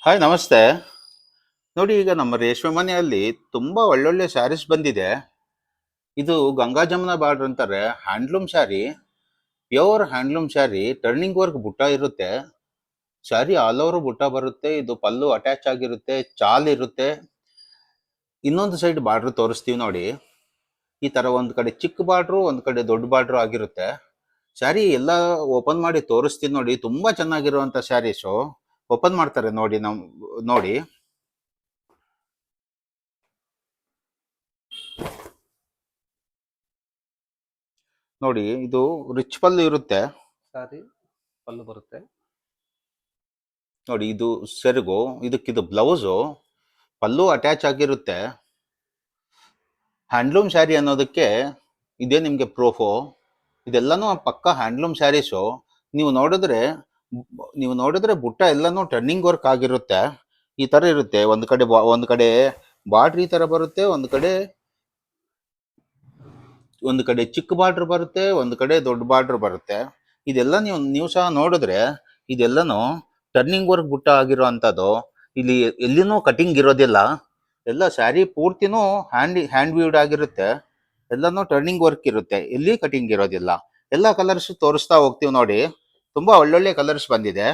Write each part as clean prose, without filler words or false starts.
Hi ನಮಸ್ತೆ. ನೋಡಿ, ಈಗ ನಮ್ಮ ರೇಷ್ಮೆ ಮನೆಯಲ್ಲಿ ತುಂಬಾ ಒಳ್ಳೊಳ್ಳೆ ಸ್ಯಾರೀಸ್ ಬಂದಿದೆ. ಇದು ಗಂಗಾ ಜಮುನಾ ಬಾರ್ಡರ್ ಅಂತಾರೆ, handloom sari, pure handloom sari, turning work ಬುಟ್ಟ ಇರುತ್ತೆ. ಸ್ಯಾರಿ ಆಲ್ ಓವರ್ ಬುಟ್ಟ ಬರುತ್ತೆ. ಇದು ಪಲ್ಲು ಅಟ್ಯಾಚ್ ಆಗಿರುತ್ತೆ, ಚಾಲ್ ಇರುತ್ತೆ. ಇನ್ನೊಂದು ಸೈಡ್ ಬಾರ್ಡರ್ ತೋರಿಸ್ತೀವಿ ನೋಡಿ. ಈ ತರ ಒಂದ್ ಕಡೆ ಚಿಕ್ಕ ಬಾರ್ಡ್ರು, ಒಂದ್ ಕಡೆ ದೊಡ್ಡ ಬಾರ್ಡ್ರು ಆಗಿರುತ್ತೆ. ಸ್ಯಾರಿ ಎಲ್ಲ ಓಪನ್ ಮಾಡಿ ತೋರಿಸ್ತೀನಿ ನೋಡಿ. ತುಂಬಾ ಚೆನ್ನಾಗಿರುವಂತ ಸ್ಯಾರೀಸು ಓಪನ್ ಮಾಡ್ತಾರೆ ನೋಡಿ. ನೋಡಿ. ನೋಡಿ, ಇದು ರಿಚ್ ಪಲ್ಲು ಇರುತ್ತೆ. ಸಾರಿ ಪಲ್ಲು ಬರುತ್ತೆ. ನೋಡಿ, ಇದು ಸೆರಗು, ಇದಕ್ಕಿದು ಬ್ಲೌಸು, ಪಲ್ಲು ಅಟ್ಯಾಚ್ ಆಗಿರುತ್ತೆ. ಹ್ಯಾಂಡ್ಲೂಮ್ ಸ್ಯಾರಿ ಅನ್ನೋದಕ್ಕೆ ಇದೇ ನಿಮಗೆ ಪ್ರೂಫು. ಇದೆಲ್ಲನೂ ಪಕ್ಕ ಹ್ಯಾಂಡ್ಲೂಮ್ ಸ್ಯಾರೀಸು. ನೀವು ನೋಡಿದ್ರೆ ಬುಟ್ಟ ಎಲ್ಲನೂ ಟರ್ನಿಂಗ್ ವರ್ಕ್ ಆಗಿರುತ್ತೆ. ಈ ತರ ಇರುತ್ತೆ. ಒಂದು ಕಡೆ ಬಾರ್ಡ್ರ್ ಈ ತರ ಬರುತ್ತೆ, ಒಂದು ಕಡೆ ಚಿಕ್ಕ ಬಾರ್ಡ್ರ್ ಬರುತ್ತೆ, ಒಂದು ಕಡೆ ದೊಡ್ಡ ಬಾರ್ಡ್ರ್ ಬರುತ್ತೆ. ಇದೆಲ್ಲ ನೀವು ಸಹ ನೋಡಿದ್ರೆ ಇದೆಲ್ಲನೂ ಟರ್ನಿಂಗ್ ವರ್ಕ್ ಬುಟ್ಟ ಆಗಿರೋ ಅಂಥದ್ದು. ಇಲ್ಲಿ ಎಲ್ಲಿನೂ ಕಟಿಂಗ್ ಇರೋದಿಲ್ಲ. ಎಲ್ಲ ಸ್ಯಾರಿ ಪೂರ್ತಿನೂ ಹ್ಯಾಂಡ್ ವೀವ್ಡ್ ಆಗಿರುತ್ತೆ. ಎಲ್ಲನೂ ಟರ್ನಿಂಗ್ ವರ್ಕ್ ಇರುತ್ತೆ, ಎಲ್ಲಿ ಕಟಿಂಗ್ ಇರೋದಿಲ್ಲ. ಎಲ್ಲ ಕಲರ್ಸ್ ತೋರಿಸ್ತಾ ಹೋಗ್ತೀವಿ ನೋಡಿ. ತುಂಬಾ ಒಳ್ಳೊಳ್ಳೆ ಕಲರ್ಸ್ ಬಂದಿದೆ.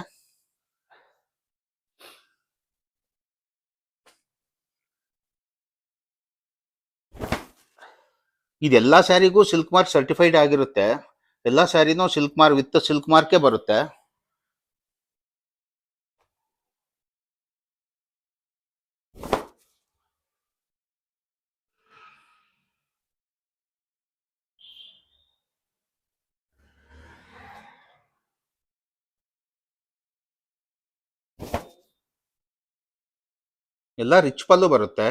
ಇದೆಲ್ಲ ಸ್ಯಾರಿಗೂ ಸಿಲ್ಕ್ ಮಾರ್ಕ್ ಸರ್ಟಿಫೈಡ್ ಆಗಿರುತ್ತೆ. ಎಲ್ಲ ಸ್ಯಾರಿನೂ ಸಿಲ್ಕ್ ಮಾರ್ಕ್ ವಿತ್ ಸಿಲ್ಕ್ ಮಾರ್ಕೇ ಬರುತ್ತೆ. ಎಲ್ಲ ರಿಚ್ ಪಲ್ಲು ಬರುತ್ತೆ.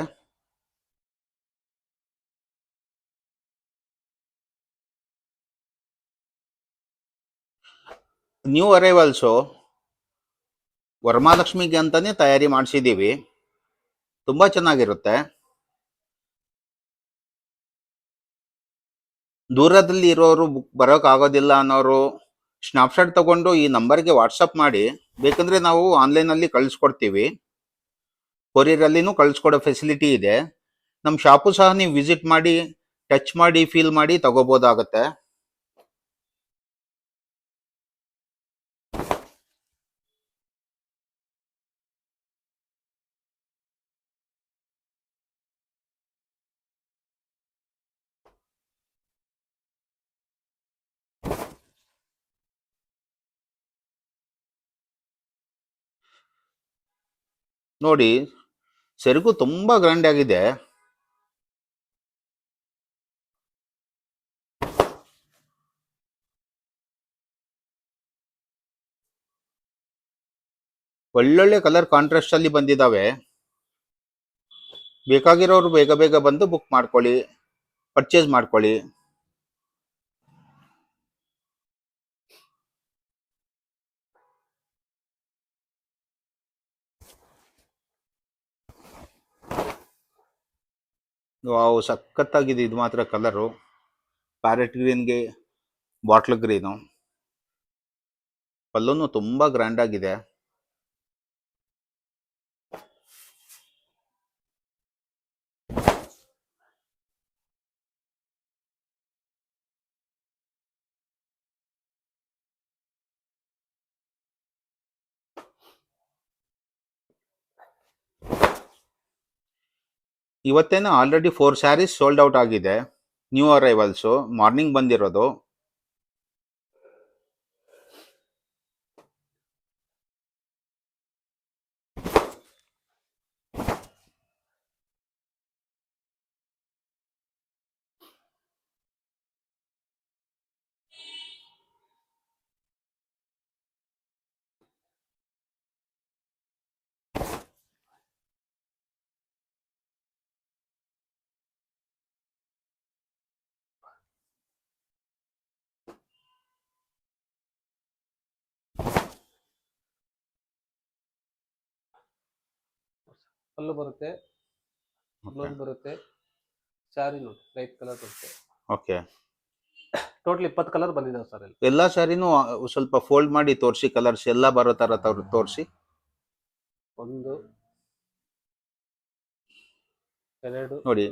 ನ್ಯೂ ಅರೈವಲ್ಸು ವರಮಹಾಲಕ್ಷ್ಮಿಗೆ ಅಂತಾನೆ ತಯಾರಿ ಮಾಡಿಸಿದ್ದೀವಿ. ತುಂಬಾ ಚೆನ್ನಾಗಿರುತ್ತೆ. ದೂರದಲ್ಲಿ ಇರೋರು ಬರೋಕ್ ಆಗೋದಿಲ್ಲ ಅನ್ನೋರು ಸ್ನಾಪ್ಶಾಟ್ ತಗೊಂಡು ಈ ನಂಬರ್ಗೆ ವಾಟ್ಸಪ್ ಮಾಡಿ. ಬೇಕಂದ್ರೆ ನಾವು ಆನ್ಲೈನಲ್ಲಿ ಕಳಿಸ್ಕೊಡ್ತೀವಿ. ಕೊರಿಯರಲ್ಲಿನೂ ಕಳಿಸ್ಕೊಡೋ ಫೆಸಿಲಿಟಿ ಇದೆ. ನಮ್ಮ ಶಾಪು ಸಹ ನೀವು ವಿಸಿಟ್ ಮಾಡಿ, ಟಚ್ ಮಾಡಿ, ಫೀಲ್ ಮಾಡಿ ತಗೋಬೋದಾಗತ್ತೆ. ನೋಡಿ, ಸೆರಗು ತುಂಬಾ ಗ್ರ್ಯಾಂಡ್ ಆಗಿದೆ. ಒಳ್ಳೊಳ್ಳೆ ಕಲರ್ ಕಾಂಟ್ರಾಸ್ಟ್ ಅಲ್ಲಿ ಬಂದಿದ್ದಾವೆ. ಬೇಕಾಗಿರೋರು ಬೇಗ ಬೇಗ ಬಂದು ಬುಕ್ ಮಾಡ್ಕೊಳ್ಳಿ, ಪರ್ಚೇಸ್ ಮಾಡ್ಕೊಳ್ಳಿ. ವಾವ್, ಸಖತ್ತಾಗಿದೆ ಇದು ಮಾತ್ರ ಕಲರು. ಪ್ಯಾರೆಟ್ ಗ್ರೀನ್ಗೆ ಬಾಟ್ಲ್ ಗ್ರೀನು. ಪಲ್ಲುನು ತುಂಬಾ ಗ್ರ್ಯಾಂಡ್ ಆಗಿದೆ. ಇವತ್ತೇನೋ ಆಲ್ರೆಡಿ 4 ಸ್ಯಾರೀಸ್ ಸೋಲ್ಡ್ ಔಟ್ ಆಗಿದೆ. ನ್ಯೂ ಅರೈವಲ್ಸು, ಮಾರ್ನಿಂಗ್ ಬಂದಿರೋದು. ಪಲ್ಲು ಬರುತ್ತೆ, ಬ್ಲೌಸ್ ಬರುತ್ತೆ. ಸ್ಯಾರಿ ನೋಡಿ ಲೈಟ್ ಕಲರ್ ಬರುತ್ತೆ. ಓಕೆ. ಟೋಟಲ್ 20 ಕಲರ್ ಬಂದಿದ್ದಾವೆ ಸರ್ ಇಲ್ಲಿ. ಎಲ್ಲ ಸ್ಯಾರಿನೂ ಸ್ವಲ್ಪ ಫೋಲ್ಡ್ ಮಾಡಿ ತೋರಿಸಿ, ಕಲರ್ಸ್ ಎಲ್ಲ ಬರೋ ತರ ತೋರಿಸಿ. ಒಂದು, ಎರಡು, ನೋಡಿ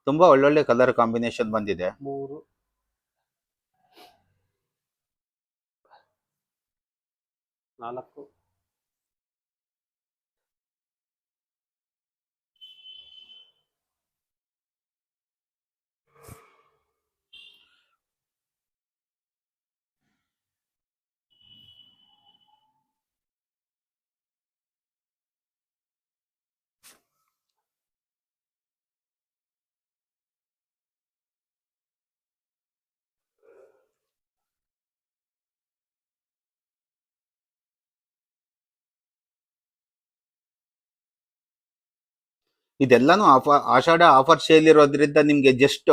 ತುಂಬಾ ಒಳ್ಳೊಳ್ಳೆ ಕಲರ್ ಕಾಂಬಿನೇಷನ್ ಬಂದಿದೆ. ಮೂರು, ನಾಲ್ಕು, ಇದೆಲ್ಲಾನು ಆಷಾಢ ಆಫರ್ ಸೇಲ್ ಇರೋದ್ರಿಂದ ನಿಮ್ಗೆ ಜಸ್ಟ್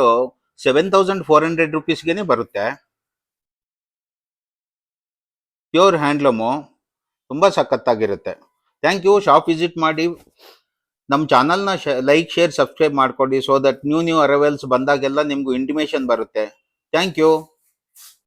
7400 ರುಪೀಸ್ಗೆನೆ ಬರುತ್ತೆ. ಪ್ಯೂರ್ ಹ್ಯಾಂಡ್ಲೂಮು, ತುಂಬಾ ಸಖತ್ತಾಗಿರುತ್ತೆ. Thank you. ಶಾಪ್ ವಿಸಿಟ್ ಮಾಡಿ ನಮ್ಮ ಚಾನಲ್ನ ಲೈಕ್, ಶೇರ್, ಸಬ್ಸ್ಕ್ರೈಬ್ ಮಾಡ್ಕೊಳ್ಳಿ. ಸೊ ದಟ್ ನ್ಯೂ ಅರೈವಲ್ಸ್ ಬಂದಾಗೆಲ್ಲ ನಿಮ್ಗೂ ಇಂಟಿಮೇಷನ್ ಬರುತ್ತೆ. Thank you.